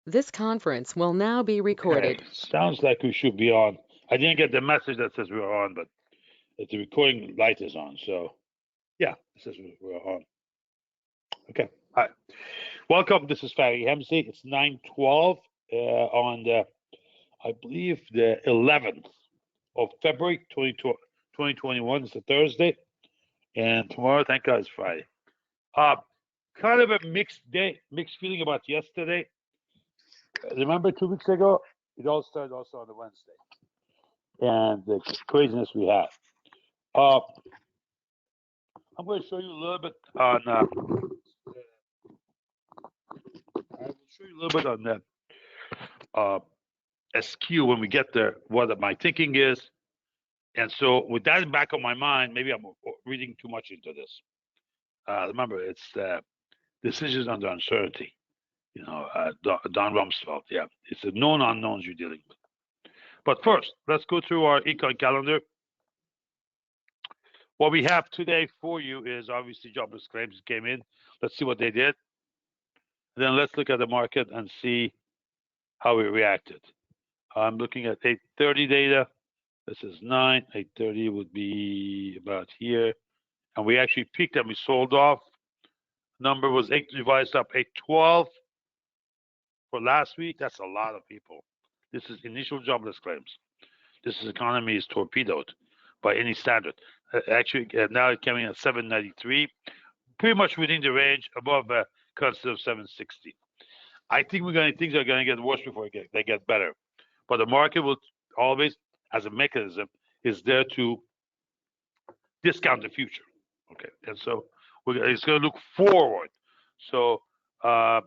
This conference will now be Okay, recorded. sounds like we should be on. I didn't get the message that says we're on, but the recording light is on. So, yeah, it says we're on. Okay, hi. Welcome. This is Fari Hemsey. It's 9:12 on the, I believe, the 11th of February 2021. It's a Thursday. And tomorrow, thank God, is Friday. Kind of a mixed day, mixed feeling about yesterday. Remember 2 weeks ago? It all started also on the Wednesday. And the craziness we had. Uh, I'm going to show you a little bit on. I will show you a little bit on that SQ when we get there. What my thinking is, and so with that in back of my mind, maybe I'm reading too much into this. Remember, it's decisions under uncertainty. You know, Don Rumsfeld. Yeah, it's the known unknowns you're dealing with. But first, let's go through our econ calendar. What we have today for you is obviously jobless claims came in. Let's see what they did. Then let's look at the market and see how it reacted. I'm looking at 8:30 data. This is 9. 8:30 would be about here. And we actually peaked and we sold off. Number was 8 revised up 812 for last week. That's a lot of people. This is initial jobless claims. This economy is torpedoed by any standard. Actually, now it's coming at 793, pretty much within the range above a concept of 760. I think things are going to get worse before they get better. But the market will always, as a mechanism, is there to discount the future. Okay, and so it's going to look forward. So I'm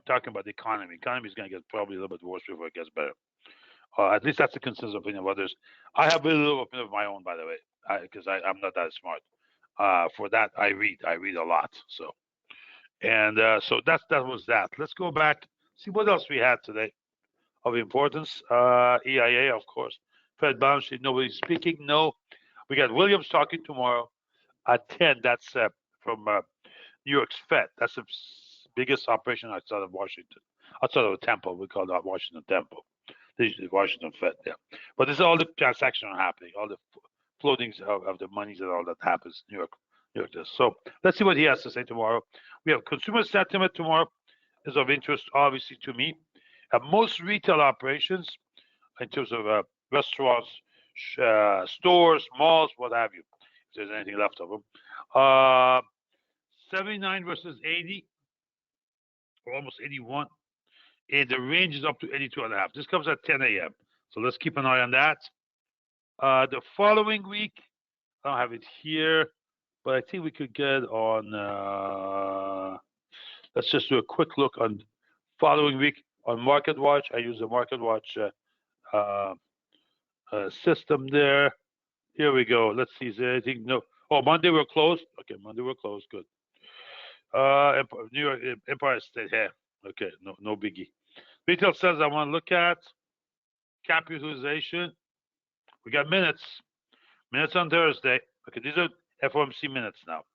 talking about the economy. Economy is going to get probably a little bit worse before it gets better. At least that's the consensus opinion of others. I have a little opinion of my own, by the way, because I'm not that smart. For that, I read a lot. So, and so that was that. Let's go back, see what else we had today of importance. EIA, of course. Fed balance sheet, nobody's speaking. No. We got Williams talking tomorrow at 10. That's from New York's Fed. That's the biggest operation outside of Washington, outside of the temple. We call that Washington Temple. This is Washington Fed, yeah. But this is all the transactions are happening, all the floatings of the monies and all that happens. New York does. So let's see what he has to say tomorrow. We have consumer sentiment tomorrow is of interest, obviously, to me. Most retail operations, in terms of restaurants, stores, malls, what have you, if there's anything left of them. 79 versus 80, or almost 81. And the range is up to 82.5. This comes at 10 a.m. So let's keep an eye on that. The following week, I don't have it here, but I think we could get on. Let's just do a quick look on following week on Market Watch. I use the Market Watch system there. Here we go. Let's see. Is there anything? No. Oh, Monday we're closed. Okay, Monday we're closed. Good. New York Empire State here. Okay, no biggie. Retail sales I want to look at. Cap utilization. We got minutes. Minutes on Thursday. Okay, these are FOMC minutes now.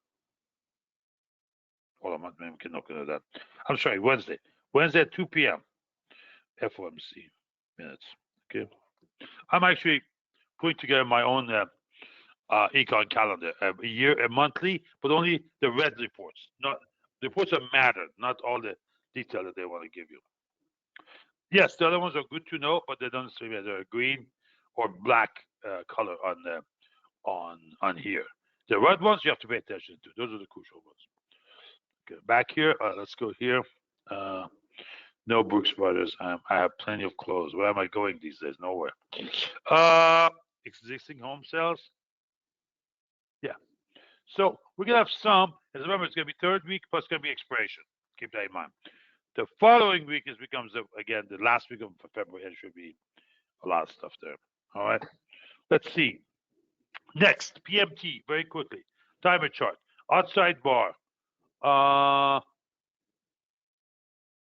Hold on, maybe we can look at that. I'm sorry, Wednesday. Wednesday at 2 p.m. FOMC minutes. Okay. I'm actually putting together my own econ calendar, a monthly, but only the red reports. Not the reports that matter, not all the detail that they want to give you. Yes, the other ones are good to know, but they don't necessarily have a green or black color on here. The red ones you have to pay attention to. Those are the crucial ones. Okay, back here, let's go here. No Brooks Brothers. I have plenty of clothes. Where am I going these days? Nowhere. Existing home sales. Yeah. So we're gonna have some. And remember, it's gonna be third week plus gonna be expiration. Keep that in mind. The following week becomes again the last week of February. It should be a lot of stuff there. All right. Let's see. Next, PMT, very quickly. Timer chart. Outside bar.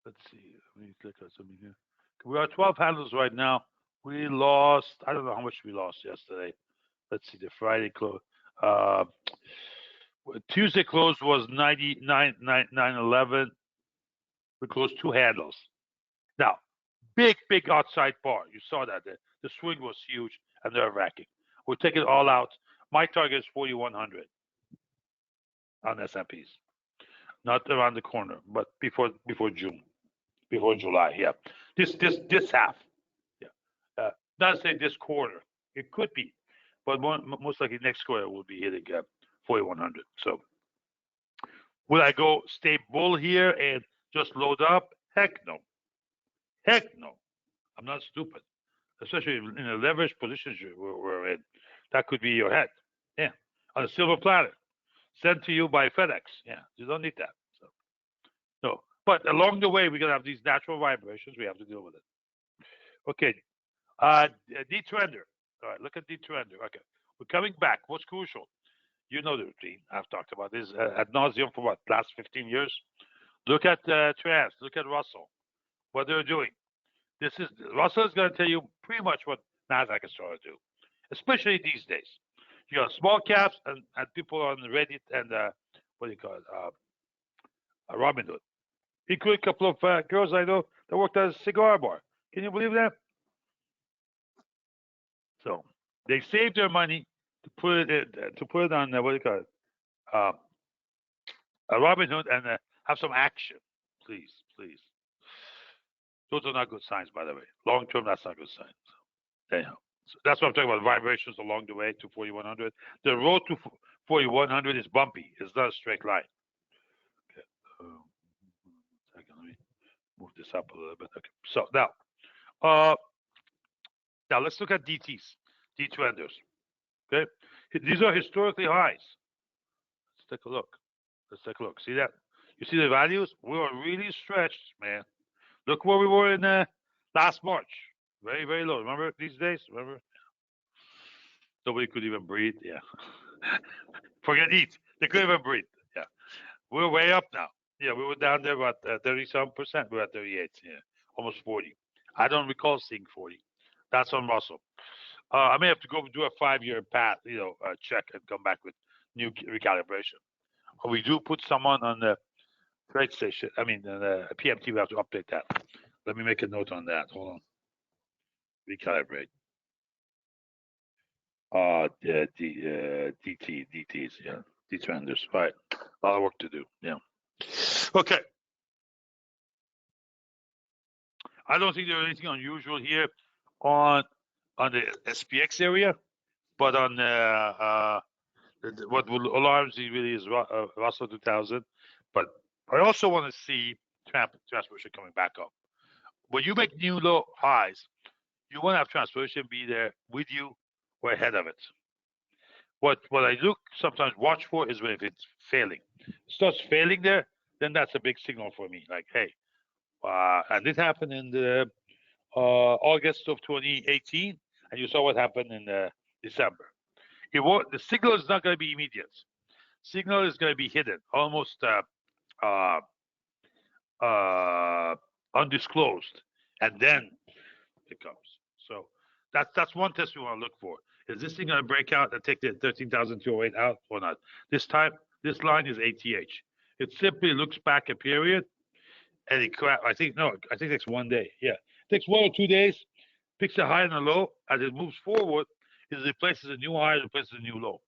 Let's see. Let me click on something here. We are 12 handles right now. We lost, I don't know how much we lost yesterday. Let's see, the Friday close. Tuesday close was 99.911. We closed 2 handles. Now, big outside bar. You saw that. The swing was huge and nerve-wracking. We'll take it all out. My target is 4,100 on S&Ps. Not around the corner, but before June, before July. Yeah, this half. Yeah, not say this quarter. It could be, but most likely next quarter will be hitting 4,100. So, will I go stay bull here and just load up? Heck no. Heck no. I'm not stupid. Especially in the leverage positions we're in. That could be your head. Yeah, on a silver platter, sent to you by FedEx. Yeah, you don't need that. So, no. But along the way, we're gonna have these natural vibrations. We have to deal with it. Okay. D-trender. All right, look at D-trender. Okay, we're coming back. What's crucial? You know the routine. I've talked about this ad nauseum for what, last 15 years. Look at Trans. Look at Russell. What they're doing. Russell is going to tell you pretty much what Nasdaq is trying to do, especially these days. You got small caps and people on Reddit and what do you call it, Robinhood. Including a couple of girls I know that worked at a cigar bar. Can you believe that? So they saved their money to put it on what do you call it, a Robinhood and have some action, please. Those are not good signs, by the way. Long term, that's not good signs. Anyhow, so that's what I'm talking about. Vibrations along the way to 4,100. The road to 4,100 is bumpy. It's not a straight line. Okay. Second, let me move this up a little bit. Okay. So now let's look at DTs, D-trenders. Okay. These are historically highs. Let's take a look. See that? You see the values? We are really stretched, man. Look where we were in last March. Very, very low. Remember these days? Remember? Nobody could even breathe. Yeah. Forget eat. They couldn't even breathe. Yeah. We're way up now. Yeah, we were down there about 37%. We're at 38. Yeah. Almost 40. I don't recall seeing 40. That's on Russell. I may have to go do a 5-year path, check and come back with new recalibration. We do put someone on the trade station. I mean, the PMT. We have to update that. Let me make a note on that. Hold on. Recalibrate. DTs, yeah, D-trenders, right? A lot of work to do. Yeah. Okay. I don't think there's anything unusual here on the SPX area, but on what alarms me really is Russell 2000. But I also want to see transportation coming back up. When you make new low highs, you want to have transportation be there with you or ahead of it. What I sometimes watch for is when if it's failing. It starts failing there, then that's a big signal for me. Like, hey, and this happened in the August of 2018, and you saw what happened in December. The signal is not going to be immediate. Signal is going to be hidden, almost undisclosed, and then it comes. So that's one test we want to look for. Is this thing going to break out and take the 13,208 out or not? This time, this line is ATH. It simply looks back a period, and I think it takes 1 day. Yeah, it takes 1 or 2 days, picks a high and a low. As it moves forward, it replaces a new high, replaces a new low.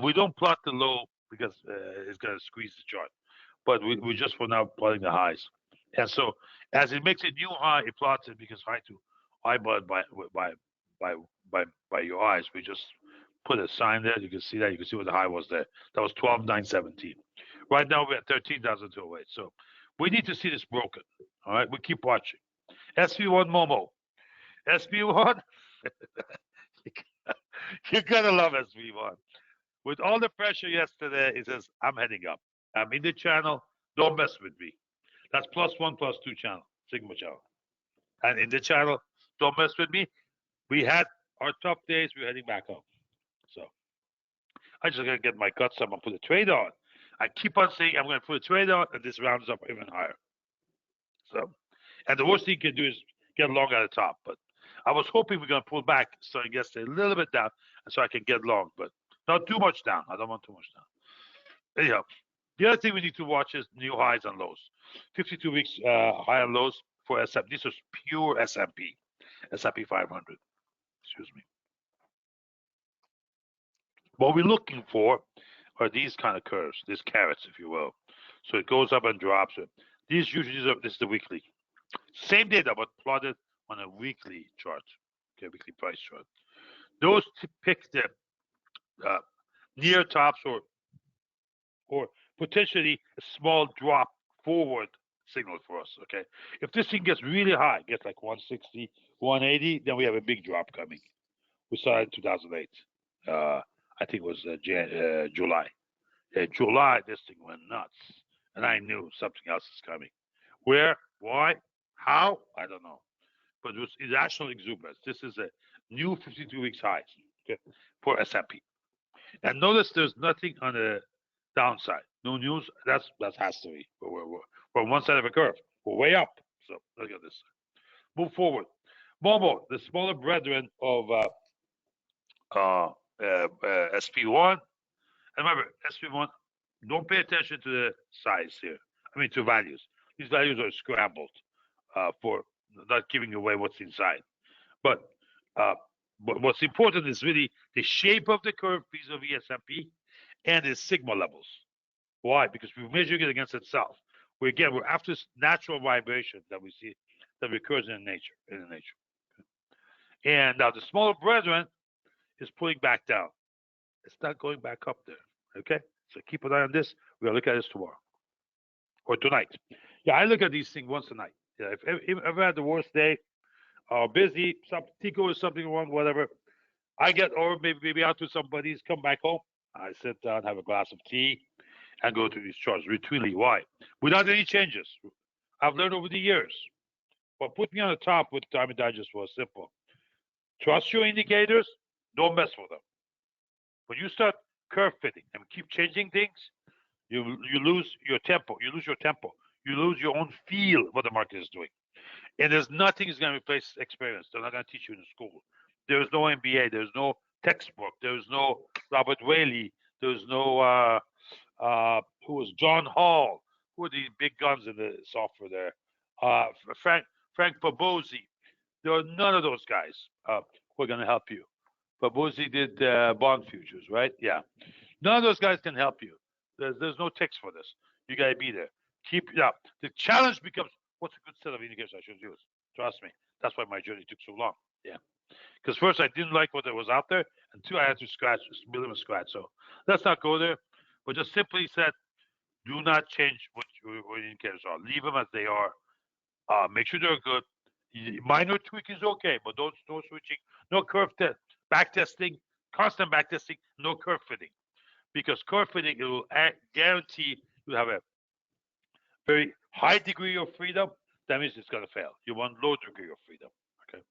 We don't plot the low because it's going to squeeze the chart, but we just for now plotting the highs. And so as it makes a new high, it plots it because high to eyeball by your eyes. We just put a sign there. You can see that. You can see what the high was there. That was 12,917. Right now we're at 13,208. So we need to see this broken. All right, we keep watching. SV1 Momo. SV1. You're gonna love SV1. With all the pressure yesterday, it says I'm heading up. I'm in the channel. Don't mess with me. That's +1+2 channel, Sigma channel. And in the channel, don't mess with me. We had our tough days. We're heading back up. So I just gotta get my guts up and put a trade on. I keep on saying I'm gonna put a trade on, and this rounds up even higher. So, and the worst thing you can do is get long at the top. But I was hoping we're gonna pull back, so I guess a little bit down, so I can get long, but not too much down. I don't want too much down. Anyhow, the other thing we need to watch is new highs and lows. 52 weeks high and lows. for S&P. This is pure S&P 500. Excuse me. What we're looking for are these kind of curves, these carrots, if you will. So it goes up and drops. These usually this is the weekly. Same data, but plotted on a weekly chart. Okay, weekly price chart. Those pick the near tops or potentially a small drop forward signal for us. Okay, if this thing gets really high, gets like 160, 180, then we have a big drop coming. We saw it in 2008. I think it was July. July, this thing went nuts, and I knew something else is coming. Where? Why? How? I don't know. But it was irrational exuberance. This is a new 52 weeks high, okay, for S&P. And notice there's nothing on the downside. No news. That's has to be. We're on one side of a curve. We're way up. So look at this. Move forward. Momo, the smaller brethren of SP1. And remember, SP1, don't pay attention to the size here. I mean, to values. These values are scrambled for not giving away what's inside. But what's important is really the shape of the curve vis-a-vis S&P and its sigma levels. Why? Because we're measuring it against itself. We're after this natural vibration that we see that occurs in nature. And now the smaller brethren is pulling back down. It's not going back up there. Okay? So keep an eye on this. We're gonna look at this tomorrow. Or tonight. Yeah, I look at these things once a night. Yeah, if ever had the worst day, busy, Tico is something wrong, whatever. I get or maybe out to somebody's, come back home. I sit down, have a glass of tea, and go to these charts routinely. Why? Without any changes. I've learned over the years. What put me on the top with Time and Digest was simple. Trust your indicators, don't mess with them. When you start curve fitting and keep changing things, you lose your tempo. You lose your tempo. You lose your own feel of what the market is doing. And there's nothing is going to replace experience. They're not going to teach you in school. There's no MBA. There's no textbook. There's no Robert Whaley. There's no who was John Hall. Who are these big guns in the software there? Frank Pabozzi. There are none of those guys who are going to help you. Pabozzi did bond futures, right? Yeah. None of those guys can help you. There's no text for this. You got to be there. Keep it up. The challenge becomes, what's a good set of indicators I should use? Trust me. That's why my journey took so long. Yeah. Because first, I didn't like what was out there. And two, I had to build them from scratch. So let's not go there. But just simply said, do not change what your indicators are. Leave them as they are. Make sure they're good. Minor tweak is okay, but don't switching. No curve back testing, constant back testing, no curve fitting. Because curve fitting, it will guarantee you have a very high degree of freedom. That means it's going to fail. You want low degree of freedom. Okay.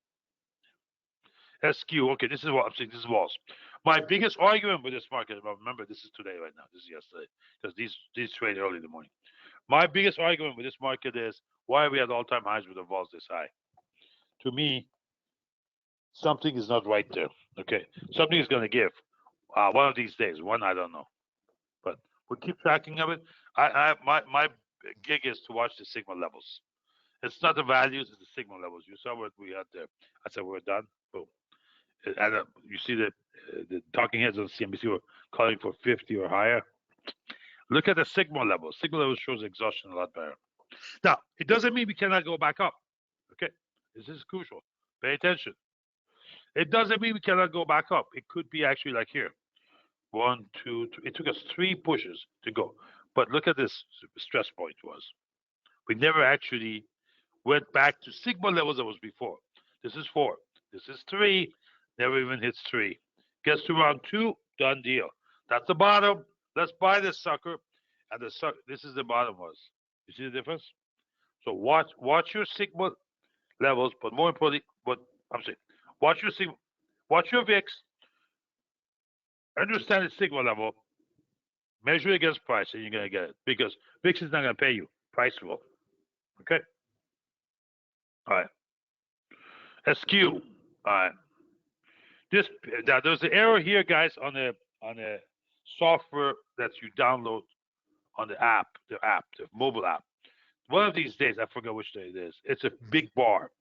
SQ. Okay, this is what I'm saying. This is walls. My biggest argument with this market. Remember, this is today right now. This is yesterday because these trade early in the morning. My biggest argument with this market is why are we at all-time highs with the vols this high? To me, something is not right there. Okay, something is going to give one of these days. One I don't know, but we'll keep tracking of it. My gig is to watch the sigma levels. It's not the values; it's the sigma levels. You saw what we had there. I said we're done. Boom. And you see the talking heads on CNBC were calling for 50 or higher. Look at the sigma level. Sigma level shows exhaustion a lot better. Now, it doesn't mean we cannot go back up. Okay, this is crucial. Pay attention. It doesn't mean we cannot go back up. It could be actually like here. 1, 2, 3. It took us 3 pushes to go. But look at this stress point was. We never actually went back to sigma levels that was before. This is 4. This is 3. Never even hits 3. Gets to round 2, done deal. That's the bottom. Let's buy this sucker. And this is the bottom was. You see the difference? So watch your sigma levels, but more importantly, what I'm saying, watch your sigma, watch your VIX, understand the sigma level, measure it against price, and you're gonna get it. Because VIX is not gonna pay you. Price will. Okay? All right. SQ. All right. Now there's an error here, guys, on the software that you download on the mobile app. one of these days, I forget which day it is. It's a big bar.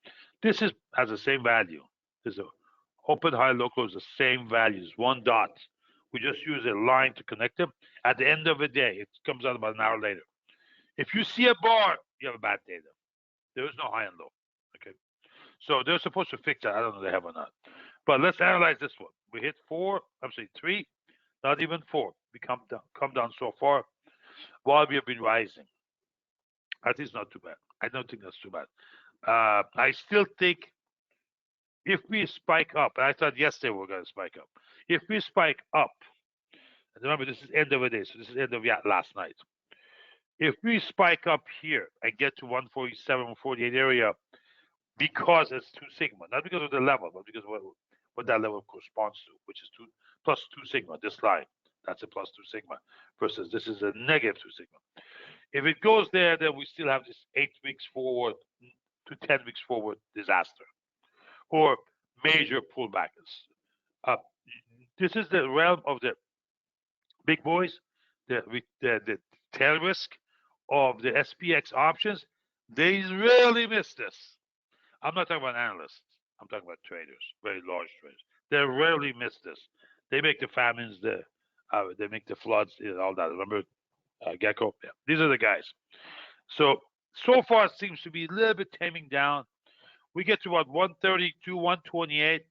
This has the same value. There's a open high low close the same values, one dot. We just use a line to connect them. At the end of the day, it comes out about an hour later. If you see a bar, you have a bad data. There is no high and low. Okay. So they're supposed to fix that. I don't know if they have or not. But let's analyze this one. We hit 4, I'm saying 3, not even 4. We come down so far while we have been rising. That is not too bad. I don't think that's too bad. I still think if we spike up, I thought yesterday we were going to spike up. If we spike up, and remember this is end of the day, so this is end of last night. If we spike up here and get to 147, 148 area, because it's 2 sigma, not because of the level, but because of what that level corresponds to, which is 2 plus 2 sigma. This line, that's a plus 2 sigma, versus this is a negative 2 sigma. If it goes there, then we still have this 8 weeks forward to 10 weeks forward disaster, or major pullbacks. This is the realm of the big boys, the tail risk of the SPX options. They rarely miss this. I'm not talking about analysts. I'm talking about traders, very large traders. They rarely miss this. They make the famines, they make the floods, all that. Remember Gecko? Yeah. These are the guys. So far it seems to be a little bit taming down. We get to about 132, 128.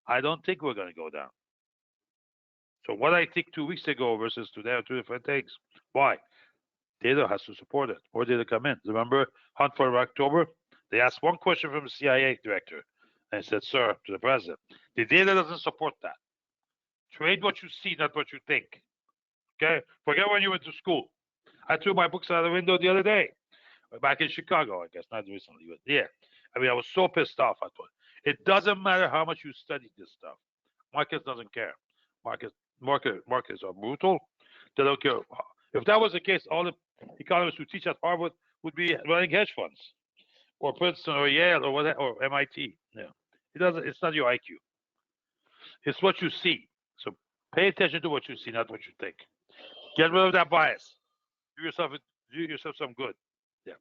I don't think we're going to go down. So what I think 2 weeks ago versus today are two different things. Why? Data has to support it. More data come in. Remember Hunt for October? They asked one question from the CIA director, and he said, "Sir," to the president, "the data doesn't support that. Trade what you see, not what you think." Okay? Forget when you went to school. I threw my books out the window the other day, back in Chicago, I guess, not recently, but yeah. I mean, I was so pissed off. I thought it doesn't matter how much you study this stuff. Markets doesn't care. Markets are brutal. They don't care. If that was the case, all the economists who teach at Harvard would be running hedge funds, or Princeton, or Yale, or whatever, or MIT. Yeah, it doesn't. It's not your IQ. It's what you see. So pay attention to what you see, not what you think. Get rid of that bias. Do yourself some good. Yeah.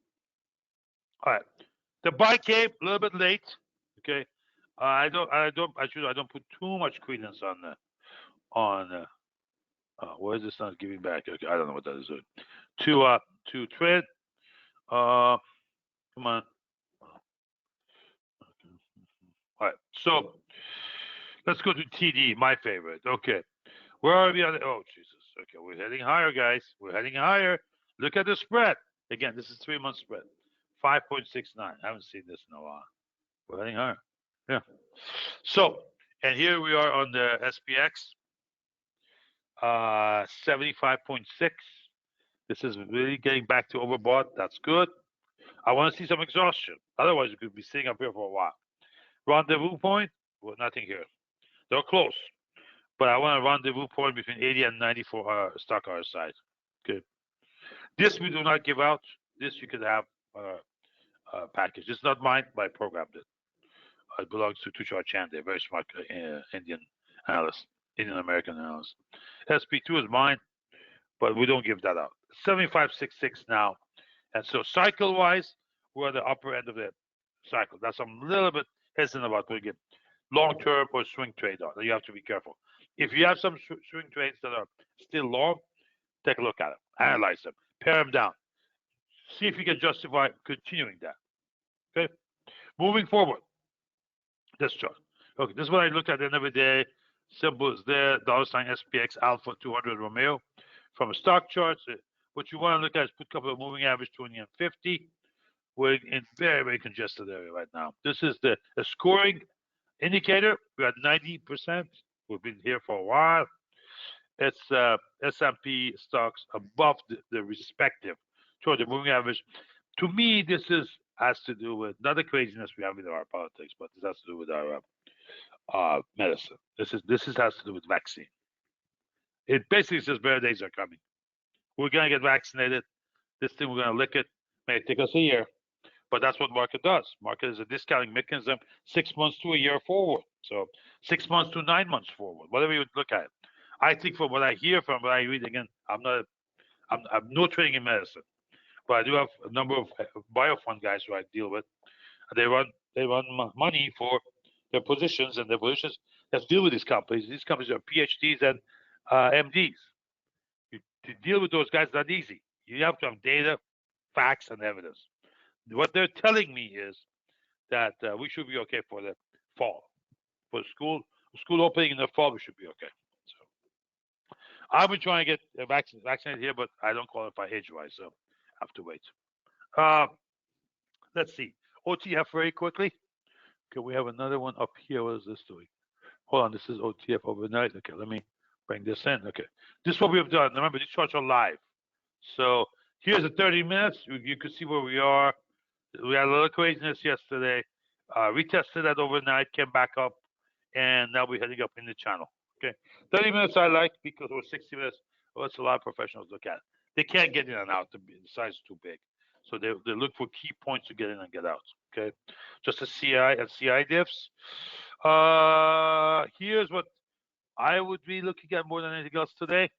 All right. The buy came a little bit late. Okay. I don't put too much credence on where is this not giving back? Okay, I don't know what that is. To trade. Come on. All right. So let's go to TD, my favorite. Okay. Where are we? Oh Jesus. Okay, we're heading higher, guys. We're heading higher. Look at the spread. Again, this is 3-month spread. 5.69. I haven't seen this in a while. We're heading higher. Yeah. So, and here we are on the SPX. 75.6. This is really getting back to overbought. That's good. I want to see some exhaustion. Otherwise, we could be sitting up here for a while. Rendezvous point, well, nothing here. They're close. But I want a rendezvous point between 80 and 90 for our stock our side. Okay. This we do not give out. This you could have package. It's not mine, but I programmed it. It belongs to Tushar Chande, a very smart Indian analyst, Indian American analyst. SP2 is mine, but we don't give that out. 75.66 now. And so cycle wise, we're at the upper end of the cycle. That's I'm a little bit hesitant about putting it long term or swing trade on. You have to be careful. If you have some swing trades that are still long, take a look at them, analyze them, pare them down, see if you can justify continuing that. Okay, moving forward. This chart. Okay, this is what I looked at the end of the day. Symbol is there, $ SPX Alpha 200 Romeo. From a stock chart, what you want to look at is put a couple of moving average 20 and 50. We're in very, very congested area right now. This is the scoring indicator. We're at 90%. We've been here for a while. It's S&P stocks above the respective toward the moving average. To me, this has to do with not the craziness we have in our politics, but this has to do with our medicine. This has to do with vaccine. It basically says better days are coming. We're gonna get vaccinated. This thing we're gonna lick it. May take us a year, but that's what market does. Market is a discounting mechanism 6 months to a year forward. So 6 months to 9 months forward, whatever you would look at it. I think from what I hear, from what I read, again, I'm no trading in medicine, but I do have a number of biofund guys who I deal with. They run money for their positions, and their positions have to deal with these companies. These companies are PhDs and MDs. To deal with those guys is not easy. You have to have data, facts, and evidence. What they're telling me is that we should be okay for the fall. For school opening in the fall, we should be okay. So I've been trying to get vaccinated here, but I don't qualify age-wise, so I have to wait. Let's see. OTF very quickly. Okay, we have another one up here. What is this doing? Hold on, this is OTF overnight. Okay, let me bring this in. Okay, this is what we have done. Remember, these charts are live. So here's the 30 minutes. You can see where we are. We had a little craziness yesterday. Retested that overnight, came back up, and now we're heading up in the channel. Okay, 30 minutes I like because it was 60 minutes. Well, it's a lot of professionals look at. They can't get in and out. The size is too big. So they look for key points to get in and get out. Okay, just a CI and CI diffs. Here's what I would be looking at more than anything else today.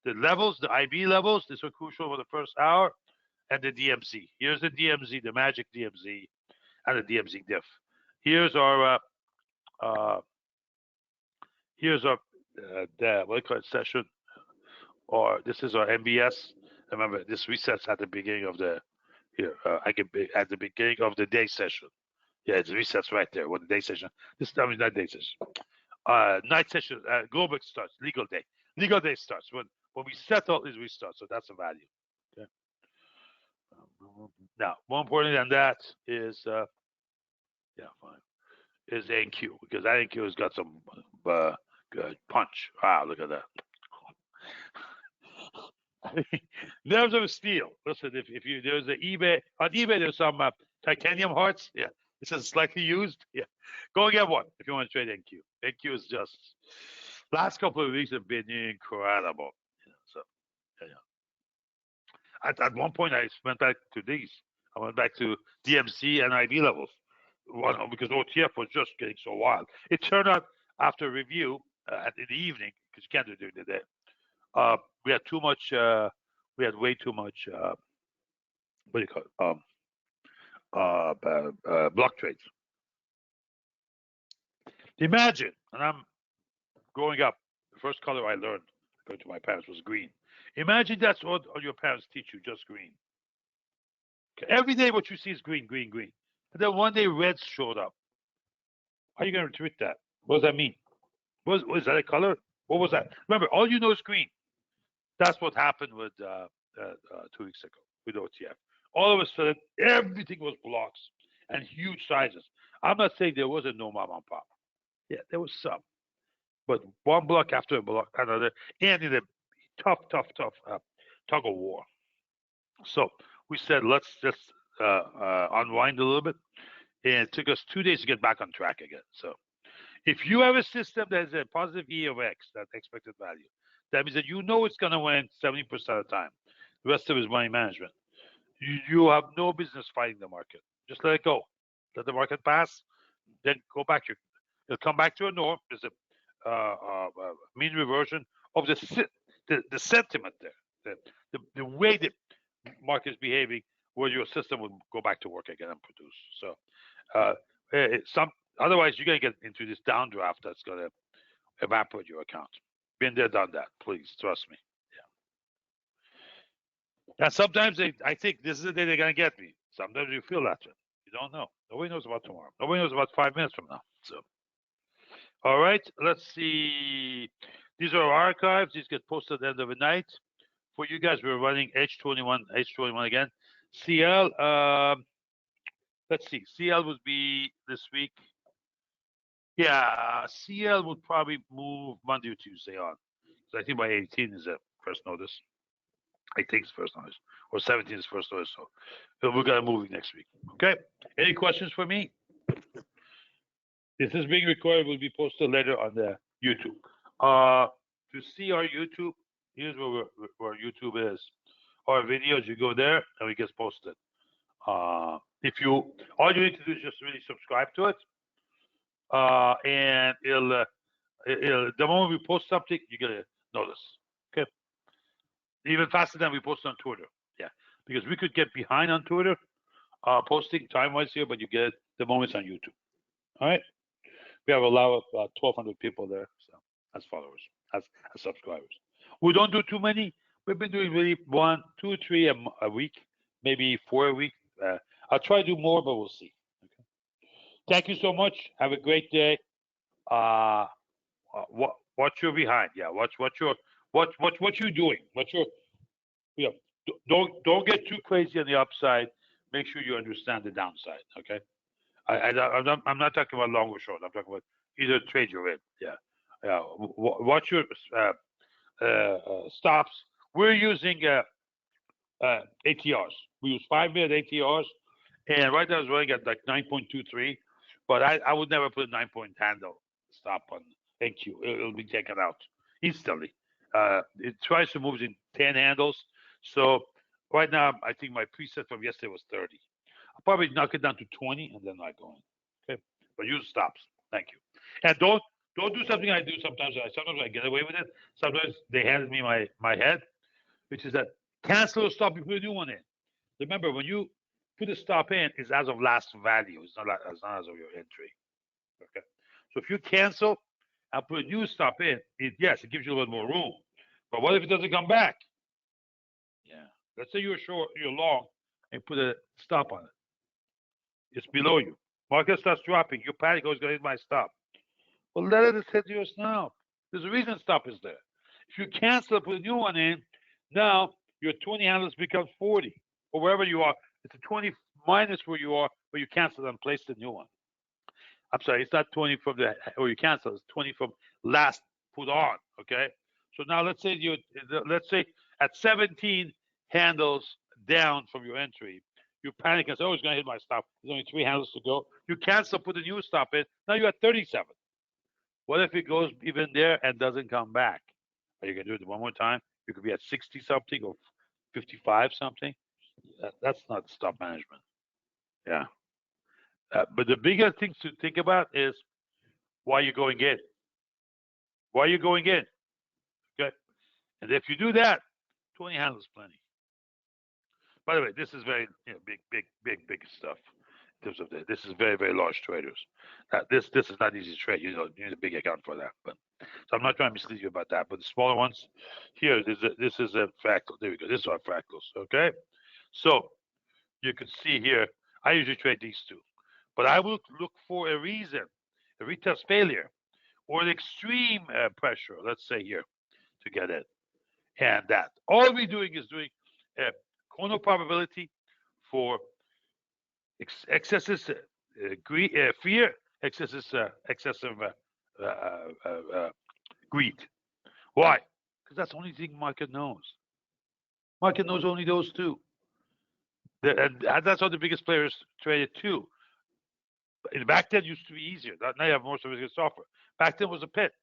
The levels, the IB levels, these are crucial for the first hour, and the DMZ. Here's the DMZ, the magic DMZ, and the DMZ diff. Here's our the what do you call it, session, or this is our MBS. Remember, this resets at the beginning of the at the beginning of the day session. Yeah, it resets right there with the day session. This time is not day session. Night session, global starts, legal day. Legal day starts when we settle is we start. So that's a value. Okay. Now, more important than that is fine. Is NQ, because that NQ has got some good punch. Wow, look at that. Nerves of steel. Listen, if you there's an eBay on eBay, there's some titanium hearts. Yeah, this is slightly used. Yeah, go and get one if you want to trade NQ. NQ is just last couple of weeks have been incredible. So at one point I went back to these. I went back to DMC and IB levels. One because OTF was just getting so wild. It turned out after review in the evening, because you can't do it during the day. We had too much. We had way too much. What do you call it? Block trades. Imagine, and I'm growing up. The first color I learned, according to my parents, was green. Imagine that's what your parents teach you, just green. Okay. Every day, what you see is green, green, green. And then one day, reds showed up. How are you going to treat that? What does that mean? Was that a color? What was that? Remember, all you know is green. That's what happened with 2 weeks ago with OTF. All of a sudden, everything was blocks and huge sizes. I'm not saying there wasn't no mom and pop. Yeah, there was some, but one block after a block, another, and in a tough tug of war. So we said let's just unwind a little bit, and it took us 2 days to get back on track again. So if you have a system that has a positive E of X, that expected value, that means that you know it's going to win 70% of the time. The rest of it is money management. You have no business fighting the market. Just let it go. Let the market pass. Then go back. It'll come back to a norm. There's a mean reversion of the sentiment there. The way the market is behaving, where your system will go back to work again and produce. So otherwise, you're going to get into this downdraft that's going to evaporate your account. Been there, done that. Please trust me. Yeah. And sometimes I think this is the day they're going to get me. Sometimes you feel that. You don't know. Nobody knows about tomorrow. Nobody knows about 5 minutes from now. So, all right. Let's see. These are archives. These get posted at the end of the night. For you guys, we're running H21 again. CL. Let's see. CL would be this week. Yeah, CL would probably move Monday or Tuesday on. So I think by 18 is the first notice. I think it's first notice. Or 17 is first notice. So we're going to move it next week. Okay. Any questions for me? This is being recorded. Will be posted later on the YouTube. To see our YouTube, here's where YouTube is. Our videos, you go there and it gets posted. All you need to do is just really subscribe to it. And it'll the moment we post something, you're gonna notice. Okay. Even faster than we post on Twitter. Yeah. because we could get behind on Twitter posting time-wise here, but you get the moments on YouTube. All right. We have a lot of 1,200 people there, so as followers, as subscribers. We don't do too many. We've been doing really 1, 2, 3 a week, maybe 4 a week. I'll try to do more, but we'll see. Okay. Thank you so much. Have a great day. Watch your behind. Yeah, watch what you're doing. Don't get too crazy on the upside. Make sure you understand the downside. Okay. I'm not talking about long or short. I'm talking about either trade you're in. Yeah. Watch your stops. We're using ATRs. We use 5-minute ATRs, and right now it's running at like 9.23. But I would never put a 9-point handle stop on NQ. It'll be taken out instantly. It tries to move in 10 handles. So right now, I think my preset from yesterday was 30. I'll probably knock it down to 20 and then not going. Okay, but use stops. Thank you. And don't do something I do sometimes. Sometimes I get away with it. Sometimes they hand me my head, which is that cancel a stop, you put a new one in. Remember, when you put a stop in, it's as of last value. It's not as of your entry. Okay. So if you cancel and put a new stop in, yes, it gives you a little more room. But what if it doesn't come back? Yeah. Let's say you're short, you're long, and put a stop on it. It's below you. Market starts dropping. Your panic is going to hit my stop. Well, let it hit yours now. There's a reason stop is there. If you cancel, put a new one in, now your 20 handles becomes 40. Or wherever you are, it's a 20 minus where you are, where you cancel and place the new one. I'm sorry, it's not 20 from the where you cancel, it's 20 from last put on. Okay. So now let's say at 17 handles down from your entry, you panic and say, oh, it's going to hit my stop. There's only 3 handles to go. You cancel, put a new stop in. Now you're at 37. What if it goes even there and doesn't come back? Are you going to do it one more time? You could be at 60 something or 55 something. That's not stop management. Yeah. But the bigger things to think about is why you're going in. Why you're going in. Okay. And if you do that, 20 handles plenty. By the way, this is very big stuff. In terms of this is very, very large traders. This is not easy to trade. You need a big account for that. But so I'm not trying to mislead you about that. But the smaller ones, here, this is a fractal. There we go. This is our fractals. Okay. So you can see here, I usually trade these two, but I will look for a reason, a retest failure, or an extreme pressure. Let's say here to get it, and that all we're doing is doing a corner probability for excessive fear, excessive greed. Why? Because that's the only thing market knows. Market knows only those two. And that's how the biggest players traded too. Back then, it used to be easier. Now you have more sophisticated software. Back then was a pit.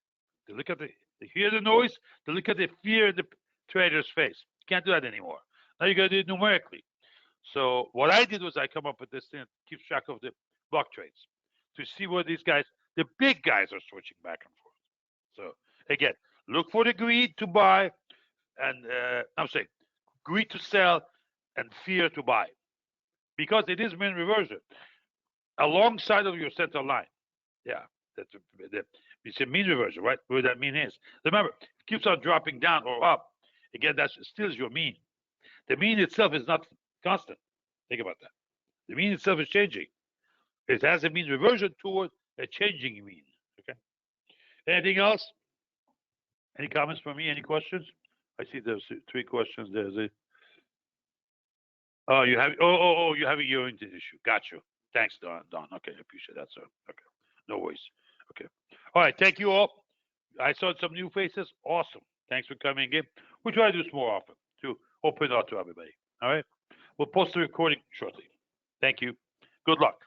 They look at they hear the noise. They look at the fear in the trader's face. You can't do that anymore. Now you got to do it numerically. So what I did was I come up with this thing that keeps track of the block trades to see where these guys, the big guys, are switching back and forth. So again, look for the greed to buy, and I'm saying greed to sell and fear to buy, because it is mean reversion alongside of your center line. Yeah, it's a mean reversion, right? Where that mean is. Remember, it keeps on dropping down or up. Again, that still is your mean. The mean itself is not constant. Think about that. The mean itself is changing. It has a mean reversion toward a changing mean. Okay. Anything else? Any comments from me? Any questions? I see there's 3 questions. There's a. Oh, you have. You have a urine issue. Got you. Thanks, Don. Okay, I appreciate that, sir. Okay, no worries. Okay. All right. Thank you all. I saw some new faces. Awesome. Thanks for coming in. We'll try to do this more often to open it up to everybody. All right. We'll post the recording shortly. Thank you. Good luck.